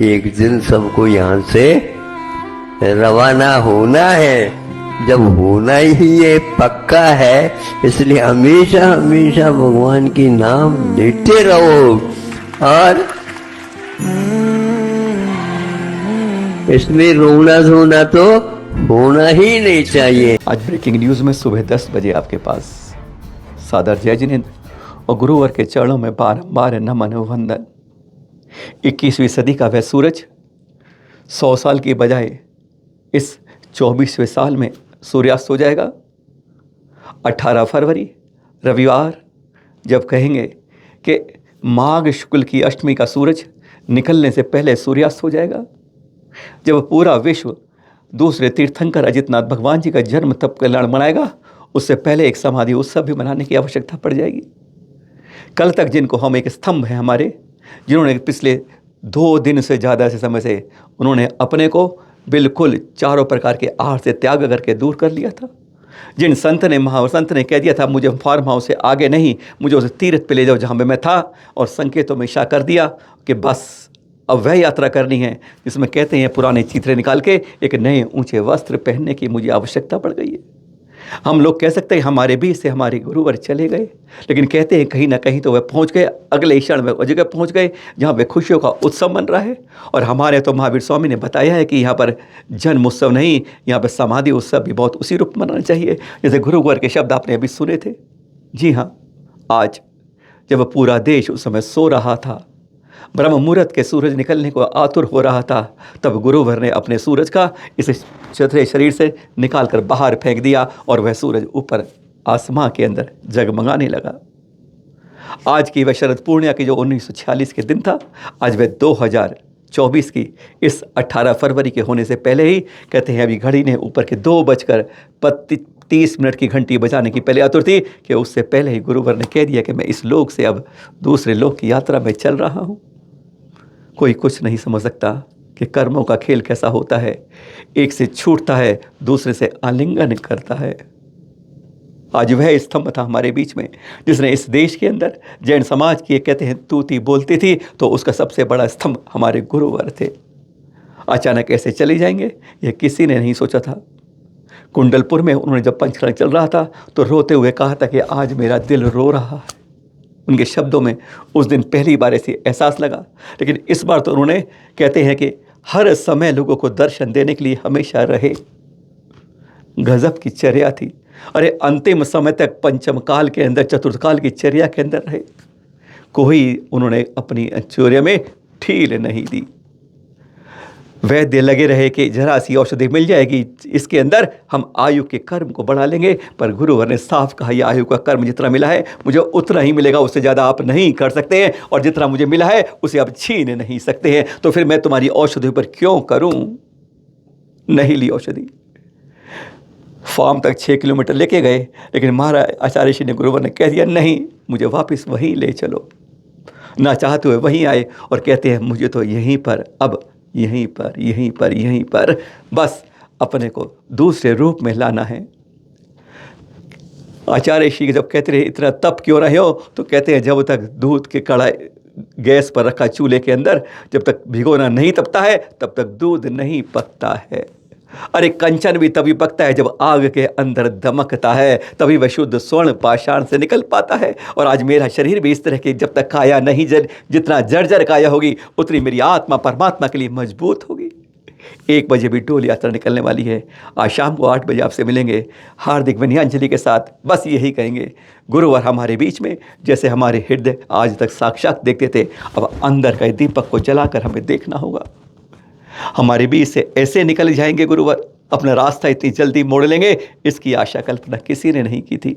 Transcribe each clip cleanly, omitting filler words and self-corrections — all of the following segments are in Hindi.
एक दिन सबको यहाँ से रवाना होना है। जब होना ही ये पक्का है, इसलिए हमेशा हमेशा भगवान की नाम लेते रहो और इसमें रोना धोना तो होना ही नहीं चाहिए। आज ब्रेकिंग न्यूज में सुबह 10 बजे आपके पास सादर जय जिनेंद्र और गुरुवर के चरणों में बारंबार नमन वंदन। 21वीं सदी का वह सूरज 100 साल की बजाय इस 24वें साल में सूर्यास्त हो जाएगा। 18 फरवरी रविवार जब कहेंगे कि माघ शुक्ल की अष्टमी का सूरज निकलने से पहले सूर्यास्त हो जाएगा, जब पूरा विश्व दूसरे तीर्थंकर अजितनाथ भगवान जी का जन्म तप कल्याण मनाएगा, उससे पहले एक समाधि उत्सव भी मनाने की आवश्यकता पड़ जाएगी। कल तक जिनको हम एक स्तंभ है हमारे, जिन्होंने पिछले 2 दिन से ज़्यादा से समय से उन्होंने अपने को बिल्कुल चारों प्रकार के आहार से त्याग करके दूर कर लिया था। जिन संत ने महासंत ने कह दिया था मुझे फार्म हाउस से आगे नहीं, मुझे उस तीर्थ पे ले जाओ जहाँ पे मैं था, और संकेतों में इशारा कर दिया कि बस अब वह यात्रा करनी है जिसमें कहते हैं पुराने चित्रे निकाल के एक नए ऊंचे वस्त्र पहनने की मुझे आवश्यकता पड़ गई है। हम लोग कह सकते हैं हमारे बीच से हमारे गुरुवर चले गए, लेकिन कहते हैं कहीं ना कहीं तो वह पहुंच गए, अगले क्षण में उस जगह पहुंच गए जहां वे खुशियों का उत्सव मन रहा है। और हमारे तो महावीर स्वामी ने बताया है कि यहाँ पर जन्म उत्सव नहीं, यहाँ पर समाधि उत्सव भी बहुत उसी रूप मनाना चाहिए जैसे गुरुवर के शब्द आपने अभी सुने थे। जी हाँ, आज जब पूरा देश उस समय सो रहा था, ब्रह्म मुहूर्त के सूरज निकलने को आतुर हो रहा था, तब गुरुवर ने अपने सूरज का इस चतरे शरीर से निकाल कर बाहर फेंक दिया और वह सूरज ऊपर आसमां के अंदर जगमगाने लगा। आज की वह शरद पूर्णिमा की जो 1946 के दिन था, आज वह 2024 की इस 18 फरवरी के होने से पहले ही कहते हैं अभी घड़ी ने ऊपर के 2:30 की घंटी बजाने की पहले आतुर थी कि उससे पहले ही गुरुवर ने कह दिया कि मैं इस लोक से अब दूसरे लोक की यात्रा में चल रहा हूँ। कोई कुछ नहीं समझ सकता कि कर्मों का खेल कैसा होता है। एक से छूटता है, दूसरे से आलिंगन करता है। आज वह स्तंभ था हमारे बीच में जिसने इस देश के अंदर जैन समाज की कहते हैं तूती बोलती थी, तो उसका सबसे बड़ा स्तंभ हमारे गुरुवर थे। अचानक ऐसे चले जाएंगे यह किसी ने नहीं सोचा था। कुंडलपुर में उन्होंने जब पंचकरण चल रहा था तो रोते हुए कहा था कि आज मेरा दिल रो रहा है। उनके शब्दों में उस दिन पहली बार ऐसी एहसास लगा, लेकिन इस बार तो उन्होंने कहते हैं कि हर समय लोगों को दर्शन देने के लिए हमेशा रहे। गजब की चर्या थी। अरे अंतिम समय तक पंचम काल के अंदर, चतुर्थ काल की चर्या के अंदर रहे। कोई उन्होंने अपनी चर्या में ढील नहीं दी। वैद्य लगे रहे कि जरा सी औषधि मिल जाएगी, इसके अंदर हम आयु के कर्म को बढ़ा लेंगे, पर गुरुवर ने साफ कहा यह आयु का कर्म जितना मिला है मुझे उतना ही मिलेगा, उससे ज़्यादा आप नहीं कर सकते हैं, और जितना मुझे मिला है उसे आप छीन नहीं सकते हैं, तो फिर मैं तुम्हारी औषधि पर क्यों करूं। नहीं ली औषधि। फार्म तक 6 किलोमीटर लेके गए, लेकिन महाराज आचार्य श्री ने गुरुवर ने कह दिया नहीं, मुझे वापस वहीं ले चलो। ना चाहते हुए वहीं आए और कहते हैं मुझे तो यहीं पर, अब यहीं पर बस अपने को दूसरे रूप में लाना है। आचार्य श्री जब कहते रहे इतना तप क्यों रहे हो, तो कहते हैं जब तक दूध के कढ़ाई गैस पर रखा चूल्हे के अंदर, जब तक भिगोना नहीं तपता है तब तक दूध नहीं पकता है। अरे कंचन भी तभी पकता है जब आग के अंदर दमकता है, तभी वह शुद्ध स्वर्ण पाषाण से निकल पाता है। और आज मेरा शरीर भी इस तरह की जब तक काया नहीं जितना जर्जर काया होगी उतनी मेरी आत्मा परमात्मा के लिए मजबूत होगी। 1 बजे भी डोल यात्रा निकलने वाली है। आज शाम को 8 बजे आपसे मिलेंगे हार्दिक विनयांजलि के साथ। बस यही कहेंगे गुरुवर हमारे बीच में, जैसे हमारे हृदय आज तक साक्षात देखते थे, अब अंदर का दीपक को जलाकर हमें देखना होगा। हमारे बीच से ऐसे निकल जाएंगे गुरुवर, अपना रास्ता इतनी जल्दी मोड़ लेंगे, इसकी आशा कल्पना किसी ने नहीं की थी।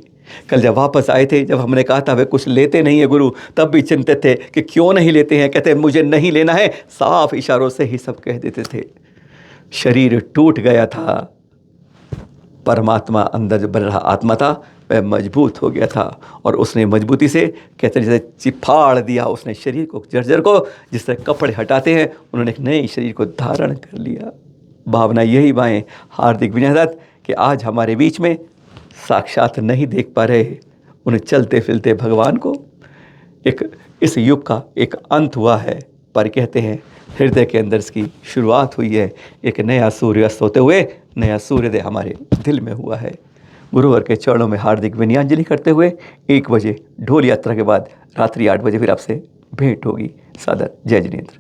कल जब वापस आए थे, जब हमने कहा था वे कुछ लेते नहीं है गुरु, तब भी चिंतित थे कि क्यों नहीं लेते हैं। कहते मुझे नहीं लेना है, साफ इशारों से ही सब कह देते थे। शरीर टूट गया था, परमात्मा अंदर जो बन रहा आत्मा था वह मजबूत हो गया था, और उसने मजबूती से कहते हैं जैसे चिफाड़ दिया उसने शरीर को, जर्जर को। जिस तरह कपड़े हटाते हैं उन्होंने एक नए शरीर को धारण कर लिया। भावना यही बाएँ हार्दिक विनयदत्त कि आज हमारे बीच में साक्षात नहीं देख पा रहे उन्हें चलते फिरते भगवान को। एक इस युग का एक अंत हुआ है, पर कहते हैं हृदय के अंदर इसकी शुरुआत हुई है। एक नया सूर्यास्त होते हुए नया सूर्योदय हमारे दिल में हुआ है। गुरुवर के चरणों में हार्दिक विनयांजलि करते हुए 1 बजे ढोल यात्रा के बाद रात्रि 8 बजे फिर आपसे भेंट होगी। सादर जय जिनेंद्र।